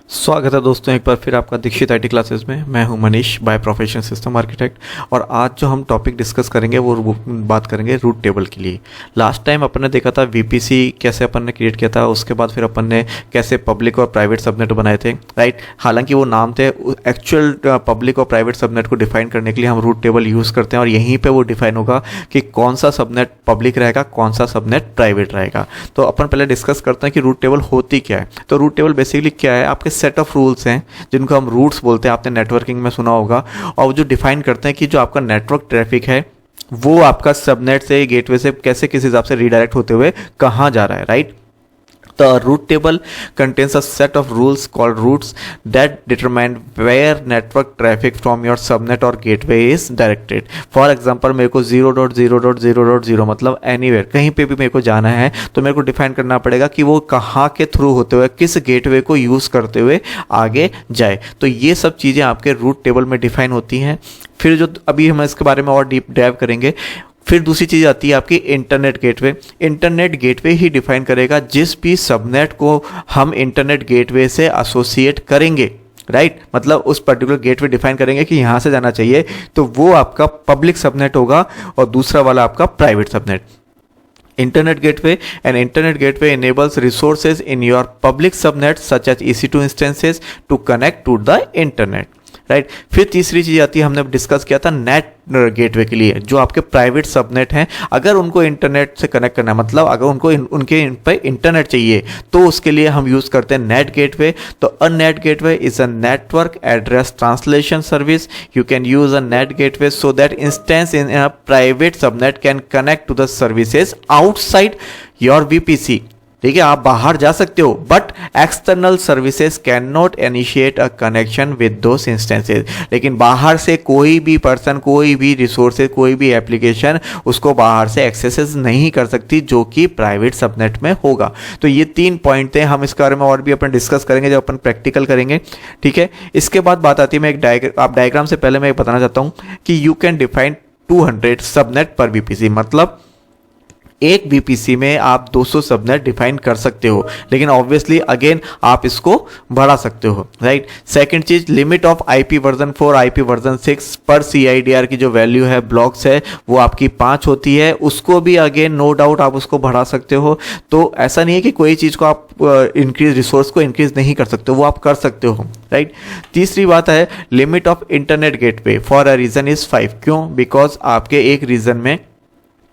स्वागत है दोस्तों एक बार फिर आपका दीक्षित आईटी क्लासेस में। मैं हूं Manish, by profession system architect. और आज जो हम टॉपिक डिस्कस करेंगे वो बात करेंगे रूट टेबल के लिए। लास्ट टाइम अपन ने देखा था वीपीसी कैसे अपन ने क्रिएट किया था, उसके बाद फिर अपन ने कैसे पब्लिक और प्राइवेट सबनेट बनाए थे, राइट। हालांकि वो नाम थे, एक्चुअल पब्लिक और प्राइवेट सबनेट को डिफाइन करने के लिए हम रूट टेबल यूज़ करते हैं और यहीं पर वो डिफाइन होगा कि कौन सा सबनेट पब्लिक रहेगा, कौन सा सबनेट प्राइवेट रहेगा। तो अपन पहले डिस्कस करते हैं कि रूट टेबल होती क्या है। तो रूट टेबल बेसिकली क्या है, आपके सेट ऑफ रूल्स हैं जिनको हम रूट्स बोलते हैं, आपने नेटवर्किंग में सुना होगा, और जो डिफाइन करते हैं कि जो आपका नेटवर्क ट्रैफिक है वो आपका सबनेट से, गेटवे से कैसे किस हिसाब से रीडायरेक्ट होते हुए कहाँ जा रहा है, right. The route table contains a set of rules called routes that determine where network traffic from your subnet or gateway is directed. For example, मेरे को 0.0.0.0 मतलब anywhere, कहीं पे भी मेरे को जाना है तो मेरे को डिफाइन करना पड़ेगा कि वो कहाँ के थ्रू होते हुए, किस गेटवे को यूज़ करते हुए आगे जाए। तो ये सब चीज़ें आपके रूट टेबल में डिफाइन होती हैं। फिर जो अभी हम इसके बारे में और डीप डाइव करेंगे। फिर दूसरी चीज़ आती है आपकी इंटरनेट गेटवे। इंटरनेट गेटवे ही डिफाइन करेगा जिस भी सबनेट को हम इंटरनेट गेटवे से एसोसिएट करेंगे, राइट। मतलब उस पर्टिकुलर गेटवे डिफाइन करेंगे कि यहाँ से जाना चाहिए, तो वो आपका पब्लिक सबनेट होगा और दूसरा वाला आपका private subnet. Internet Gateway. An Internet Gateway enables resources in your public subnet such as EC2 instances to connect to the Internet. Right. फिर तीसरी चीज़ आती है, हमने डिस्कस किया था नेट गेटवे के लिए, जो आपके प्राइवेट सबनेट हैं, अगर उनको इंटरनेट से कनेक्ट करना है, मतलब अगर उनको उनके इन पे इंटरनेट चाहिए तो उसके लिए हम यूज़ करते हैं नेट गेटवे। तो a NAT gateway is a network address translation service. You can use a NAT gateway so that instances in a private subnet can connect to the services outside your VPC. ठीक है, आप बाहर जा सकते हो, but external services can not initiate a connection with those instances. लेकिन बाहर से कोई भी पर्सन, कोई भी रिसोर्सेज, कोई भी एप्लीकेशन उसको बाहर से एक्सेस नहीं कर सकती, जो कि प्राइवेट सबनेट में होगा। तो ये 3 पॉइंट थे। हम इसके बारे में और भी अपन डिस्कस करेंगे जब अपन प्रैक्टिकल करेंगे, ठीक है। इसके बाद बात आती है, मैं एक डायग्राम से पहले मैं बताना चाहता हूँ कि यू कैन डिफाइन 200 सबनेट पर वीपीसी। मतलब एक वीपीसी में आप 200 सबनेट डिफाइन कर सकते हो, लेकिन ऑब्वियसली अगेन आप इसको बढ़ा सकते हो, राइट। सेकंड चीज, limit of IP version 4, IP version 6 पर सीआईडीआर की जो वैल्यू है, ब्लॉक्स है, वो आपकी 5 होती है। उसको भी अगेन नो डाउट आप उसको बढ़ा सकते हो। तो ऐसा नहीं है कि कोई चीज़ को आप इंक्रीज, रिसोर्स को इंक्रीज नहीं कर सकते, वो आप कर सकते हो, राइट। तीसरी बात है, limit of internet gateway for a region is 5। क्यों? बिकॉज आपके एक रीजन में,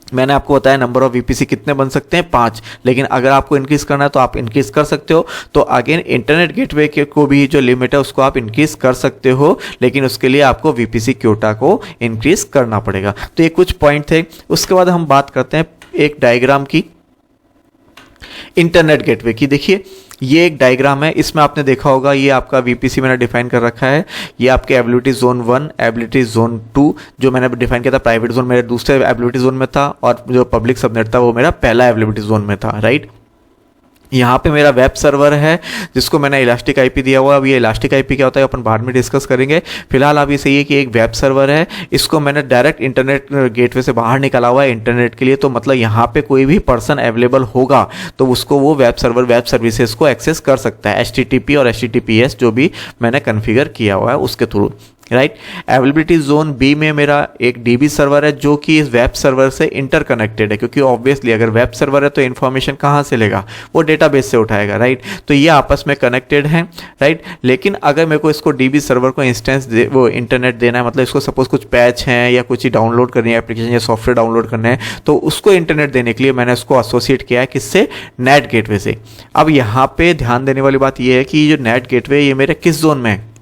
मैंने आपको बताया नंबर ऑफ वीपीसी कितने बन सकते हैं, 5, लेकिन अगर आपको इंक्रीज करना है तो आप इंक्रीज कर सकते हो। तो अगेन इंटरनेट गेटवे को भी जो लिमिट है उसको आप इंक्रीज कर सकते हो, लेकिन उसके लिए आपको वीपीसी क्योटा को इंक्रीज करना पड़ेगा। तो ये कुछ पॉइंट थे। उसके बाद हम बात करते हैं एक डायग्राम की, इंटरनेट गेटवे की। देखिए, ये एक डायग्राम है, इसमें आपने देखा होगा, ये आपका वीपीसी मैंने डिफाइन कर रखा है। ये आपके एबिलिटी जोन 1, एबिलिटी जोन 2 जो मैंने डिफाइन किया था, प्राइवेट जोन मेरे दूसरे एबिलिटी जोन में था, और जो पब्लिक सबनेट था वो मेरा पहला एबिलिटी जोन में था, राइट। यहाँ पे मेरा वेब सर्वर है जिसको मैंने इलास्टिक आईपी दिया हुआ है। अब ये इलास्टिक आईपी क्या होता है अपन बाद में डिस्कस करेंगे। फिलहाल आप ये सही है कि एक वेब सर्वर है, इसको मैंने डायरेक्ट इंटरनेट गेटवे से बाहर निकाला हुआ है इंटरनेट के लिए। तो मतलब यहाँ पे कोई भी पर्सन अवेलेबल होगा तो उसको वो वेब सर्वर, वेब सर्विसेज को एक्सेस कर सकता है, HTTP और HTTPS जो भी मैंने कन्फिगर किया हुआ है उसके through, right. Availability zone B में मेरा एक डीबी सर्वर है जो कि इस वेब सर्वर से इंटरकनेक्टेड है, क्योंकि ऑब्वियसली अगर वेब सर्वर है तो इन्फॉर्मेशन कहाँ से लेगा, वो डेटाबेस से उठाएगा, राइट। तो ये आपस में कनेक्टेड हैं, राइट। लेकिन अगर मेरे को इसको डीबी सर्वर को इंस्टेंस वो इंटरनेट देना है, मतलब इसको सपोज कुछ पैच हैं या कुछ डाउनलोड करनी है, एप्लीकेशन या सॉफ्टवेयर डाउनलोड करना है, तो उसको इंटरनेट देने के लिए मैंने उसको एसोसिएट किया है किससे, नेट गेटवे से। अब यहाँ पे ध्यान देने वाली बात यह है कि ये जो नेट गेटवे ये मेरे किस जोन में है,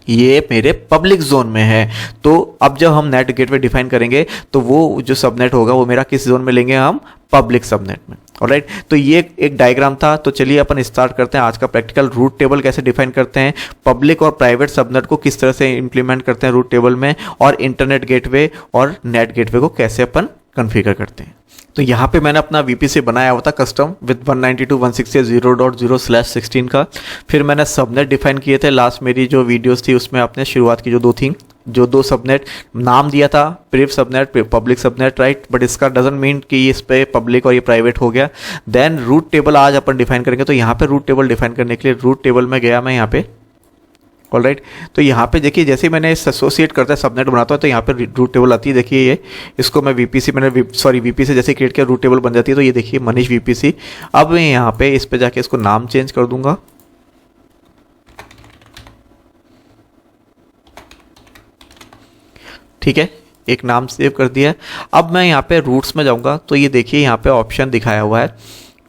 ये मेरे पब्लिक जोन में है। तो अब जब हम नेट गेटवे डिफाइन करेंगे तो वो जो सबनेट होगा वो मेरा किस जोन में लेंगे, हम पब्लिक सबनेट में, ऑलराइट। तो ये एक डायग्राम था। तो चलिए अपन स्टार्ट करते हैं आज का प्रैक्टिकल। रूट टेबल कैसे डिफाइन करते हैं, पब्लिक और प्राइवेट सबनेट को किस तरह से इंप्लीमेंट करते हैं रूट टेबल में, और इंटरनेट गेटवे और नेट गेटवे को कैसे अपन कॉन्फ़िगर करते हैं। तो यहाँ पे मैंने अपना VPC बनाया हुआ था कस्टम विद 192.168.0.0/16 का। फिर मैंने सबनेट डिफाइन किए थे। लास्ट मेरी जो वीडियोस थी उसमें आपने शुरुआत की जो 2 थी जो दो सबनेट नाम दिया था, priv subnet, public subnet, right, but इसका डजंट मीन कि इस पे पब्लिक और ये प्राइवेट हो गया। देन रूट टेबल आज अपन डिफाइन करेंगे। तो यहाँ पे रूट टेबल डिफाइन करने के लिए रूट टेबल में गया मैं यहाँ पे, ऑलराइट। तो यहाँ पे देखिए जैसे ही मैंने इस एसोसिएट करता है सबनेट बनाता हूँ तो यहाँ पे रूट टेबल आती है। देखिए ये इसको मैं वीपीसी वीपीसी जैसे क्रिएट किया रूट टेबल बन जाती है। तो ये देखिए मनीष वीपीसी। अब मैं यहाँ पे इस पे जाके इसको नाम चेंज कर दूंगा, ठीक है, एक नाम सेव कर दिया है। अब मैं यहाँ पे रूट्स में जाऊँगा तो ये देखिए यहाँ पे ऑप्शन दिखाया हुआ है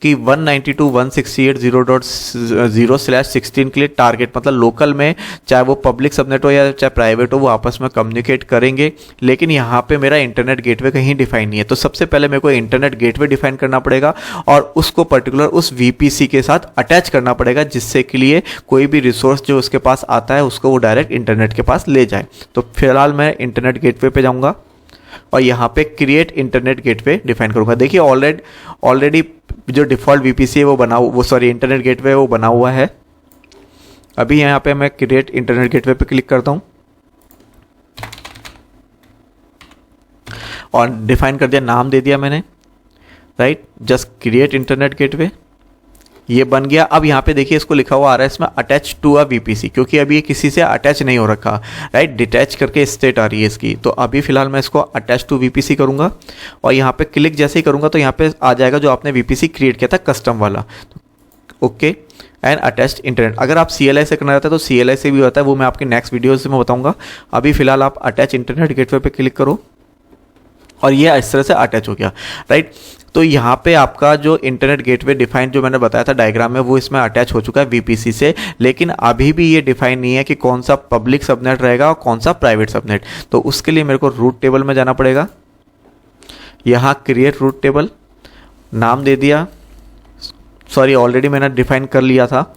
कि 192.168.0.0/16 के लिए टारगेट, मतलब लोकल में चाहे वो पब्लिक सबनेट हो या चाहे प्राइवेट हो वो आपस में कम्युनिकेट करेंगे। लेकिन यहाँ पे मेरा इंटरनेट गेटवे कहीं डिफाइन नहीं है। तो सबसे पहले मेरे को इंटरनेट गेटवे डिफाइन करना पड़ेगा और उसको पर्टिकुलर उस वीपीसी के साथ अटैच करना पड़ेगा, जिससे के लिए कोई भी रिसोर्स जो उसके पास आता है उसको वो डायरेक्ट इंटरनेट के पास ले जाए। तो फिलहाल मैं इंटरनेट गेटवे पे जाऊँगा और यहाँ पे क्रिएट इंटरनेट गेटवे डिफाइन करूँगा। देखिए ऑलरेडी जो डिफ़ॉल्ट वीपीसी है इंटरनेट गेटवे वो बना हुआ है। अभी यहाँ पे मैं क्रिएट इंटरनेट गेटवे पे क्लिक करता हूँ और डिफाइन कर दिया, नाम दे दिया मैंने, right, just create internet gateway, ये बन गया। अब यहाँ पे देखिए इसको लिखा हुआ आ रहा है इसमें अटैच टू अ वीपीसी, क्योंकि अभी ये किसी से अटैच नहीं हो रखा, राइट, डिटैच करके स्टेट आ रही है इसकी। तो अभी फिलहाल मैं इसको अटैच टू वीपीसी करूँगा और यहाँ पे क्लिक जैसे ही करूँगा तो यहाँ पे आ जाएगा जो आपने वीपीसी क्रिएट किया था कस्टम वाला, ओके, एंड अटैच्ड इंटरनेट। अगर आप CLI से करना चाहते हैं तो CLI से भी होता है, वो मैं आपकी नेक्स्ट वीडियोज़ में बताऊँगा। अभी फिलहाल आप अटैच इंटरनेट गेटवे पे क्लिक करो और ये इस तरह से अटैच हो गया, राइट। तो यहाँ पे आपका जो इंटरनेट गेटवे डिफाइन जो मैंने बताया था डायग्राम में वो इसमें अटैच हो चुका है वीपीसी से, लेकिन अभी भी ये डिफाइन नहीं है कि कौन सा पब्लिक सबनेट रहेगा और कौन सा प्राइवेट सबनेट। तो उसके लिए मेरे को रूट टेबल में जाना पड़ेगा। यहाँ क्रिएट रूट टेबल, नाम दे दिया, ऑलरेडी मैंने डिफाइन कर लिया था,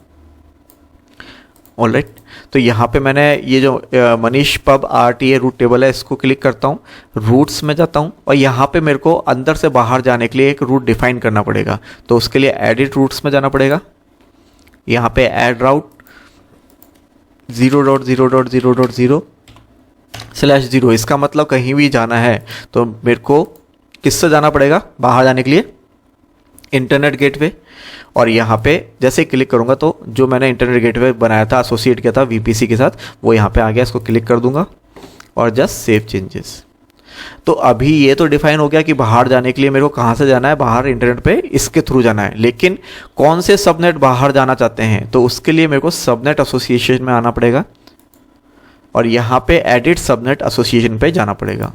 ऑलराइट। तो यहाँ पे मैंने ये जो Manish pub RTA route table है इसको क्लिक करता हूँ, रूट्स में जाता हूँ और यहाँ पे मेरे को अंदर से बाहर जाने के लिए एक रूट डिफाइन करना पड़ेगा। तो उसके लिए एडिट रूट्स में जाना पड़ेगा, यहाँ पे ऐड राउट 0.0.0.0/0, इसका मतलब कहीं भी जाना है तो मेरे को किससे जाना पड़ेगा बाहर जाने के लिए, इंटरनेट गेटवे। और यहाँ पे जैसे ही क्लिक करूँगा तो जो मैंने इंटरनेट गेटवे बनाया था, एसोसिएट किया था वीपीसी के साथ, वो यहाँ पे आ गया। इसको क्लिक कर दूंगा और जस्ट सेव चेंजेस। तो अभी ये तो डिफाइन हो गया कि बाहर जाने के लिए मेरे को कहाँ से जाना है, बाहर इंटरनेट पे इसके थ्रू जाना है। लेकिन कौन से सबनेट बाहर जाना चाहते हैं तो उसके लिए मेरे को सबनेट एसोसिएशन में आना पड़ेगा और यहाँ पे एडिट सबनेट एसोसिएशन पे जाना पड़ेगा।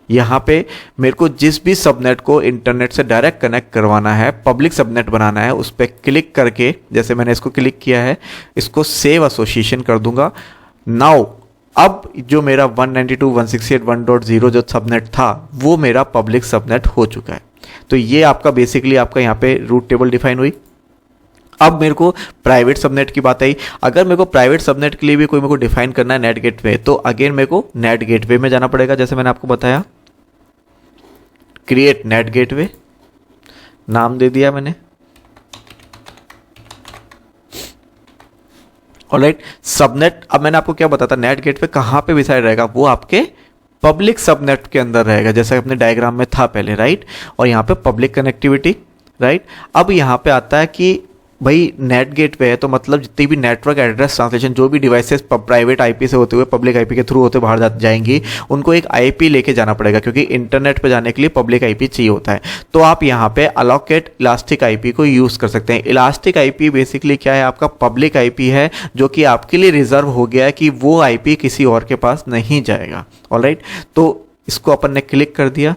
यहाँ पे मेरे को जिस भी सबनेट को इंटरनेट से डायरेक्ट कनेक्ट करवाना है, पब्लिक सबनेट बनाना है, उस पर क्लिक करके, जैसे मैंने इसको क्लिक किया है, इसको सेव एसोसिएशन कर दूंगा। नाउ अब जो मेरा 192.168.1.0 जो सबनेट था वो मेरा पब्लिक सबनेट हो चुका है। तो ये आपका बेसिकली आपका यहाँ पे रूट टेबल डिफाइन हुई। अब मेरे को प्राइवेट सबनेट की बात आई। अगर मेरे को प्राइवेट सबनेट के लिए भी कोई मेरे को डिफाइन करना है नेट गेटवे, तो अगेन मेरे को नेट गेटवे में जाना पड़ेगा। जैसे मैंने आपको बताया, क्रिएट नेट गेटवे, नाम दे दिया मैंने, ऑलराइट। सबनेट, अब मैंने आपको क्या बताया था, नेट गेटवे कहाँ पे डिसाइड रहेगा, वो आपके पब्लिक सबनेट के अंदर रहेगा, जैसे अपने डायग्राम में था पहले, राइट। और यहाँ पे पब्लिक कनेक्टिविटी, राइट। अब यहाँ पे आता है कि भाई नेट गेटवे है तो मतलब जितनी भी नेटवर्क एड्रेस ट्रांसलेशन जो भी डिवाइसेस प्राइवेट आईपी से होते हुए पब्लिक आईपी के थ्रू होते बाहर जाएंगी, उनको एक आईपी लेके जाना पड़ेगा, क्योंकि इंटरनेट पे जाने के लिए पब्लिक आईपी चाहिए होता है। तो आप यहाँ पे अलोकेट इलास्टिक आईपी को यूज़ कर सकते हैं। इलास्टिक आईपी बेसिकली क्या है, आपका पब्लिक आईपी है जो कि आपके लिए रिजर्व हो गया है कि वो आईपी किसी और के पास नहीं जाएगा, ऑलराइट। तो इसको अपन ने क्लिक कर दिया,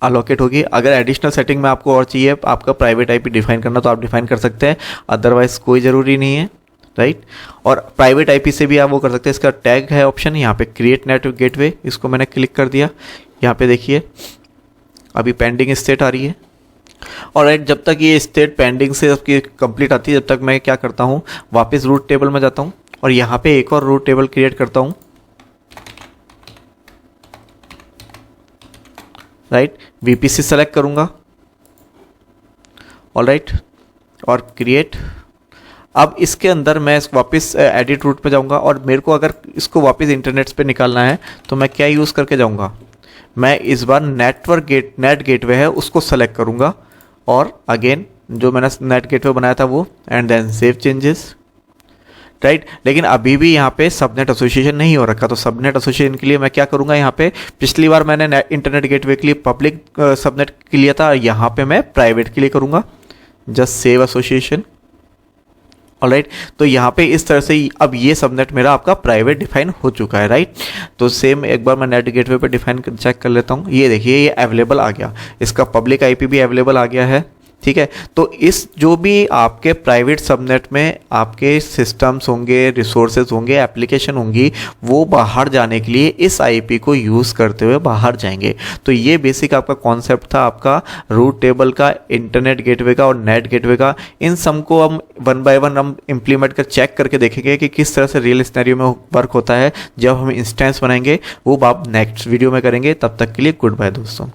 अलोकेट होगी। अगर एडिशनल सेटिंग में आपको और चाहिए आपका प्राइवेट आईपी डिफाइन करना तो आप डिफाइन कर सकते हैं, अदरवाइज कोई ज़रूरी नहीं है, राइट। और प्राइवेट आईपी से भी आप वो कर सकते हैं। इसका टैग है ऑप्शन, यहाँ पे क्रिएट नेट गेटवे, इसको मैंने क्लिक कर दिया। यहाँ पे देखिए अभी पेंडिंग स्टेट आ रही है, और राइट, जब तक ये स्टेट पेंडिंग से आपकी कंप्लीट आती है, जब तक मैं क्या करता हूँ, वापस रूट टेबल में जाता हूँ और यहाँ पे एक और रूट टेबल क्रिएट करता हूँ, राइट। VPC सेलेक्ट करूँगा, ऑलराइट, और क्रिएट। अब इसके अंदर मैं वापस एडिट रूट पे जाऊंगा और मेरे को अगर इसको वापस इंटरनेट पे निकालना है तो मैं क्या यूज़ करके जाऊंगा, मैं इस बार नेट गेटवे है उसको सेलेक्ट करूंगा और अगेन जो मैंने नेट गेटवे बनाया था वो, and then save changes, right. लेकिन अभी भी यहाँ पे सबनेट एसोसिएशन नहीं हो रखा, तो सबनेट एसोसिएशन के लिए मैं क्या करूँगा, यहाँ पे पिछली बार मैंने इंटरनेट गेटवे के लिए पब्लिक सबनेट के लिए था, यहाँ पे मैं प्राइवेट के लिए करूँगा, जस्ट सेव एसोसिएशन। ऑलराइट, तो यहाँ पे इस तरह से अब ये सबनेट मेरा आपका प्राइवेट डिफाइन हो चुका है, राइट। तो सेम एक बार मैं नेट गेटवे पे डिफाइन चेक कर लेता हूँ, ये देखिए ये अवेलेबल आ गया, इसका पब्लिक आईपी भी अवेलेबल आ गया है, ठीक है। तो इस जो भी आपके प्राइवेट सबनेट में आपके सिस्टम्स होंगे, रिसोर्सेज होंगे, एप्लीकेशन होंगी, वो बाहर जाने के लिए इस आईपी को यूज़ करते हुए बाहर जाएंगे। तो ये बेसिक आपका कॉन्सेप्ट था आपका रूट टेबल का, इंटरनेट गेटवे का और नेट गेटवे का। इन सब को हम वन बाय वन हम इम्प्लीमेंट कर चेक करके देखेंगे कि किस तरह से रियल सिनेरियो में वर्क होता है। जब हम इंस्टेंस बनाएंगे वो आप नेक्स्ट वीडियो में करेंगे। तब तक के लिए गुड बाय दोस्तों।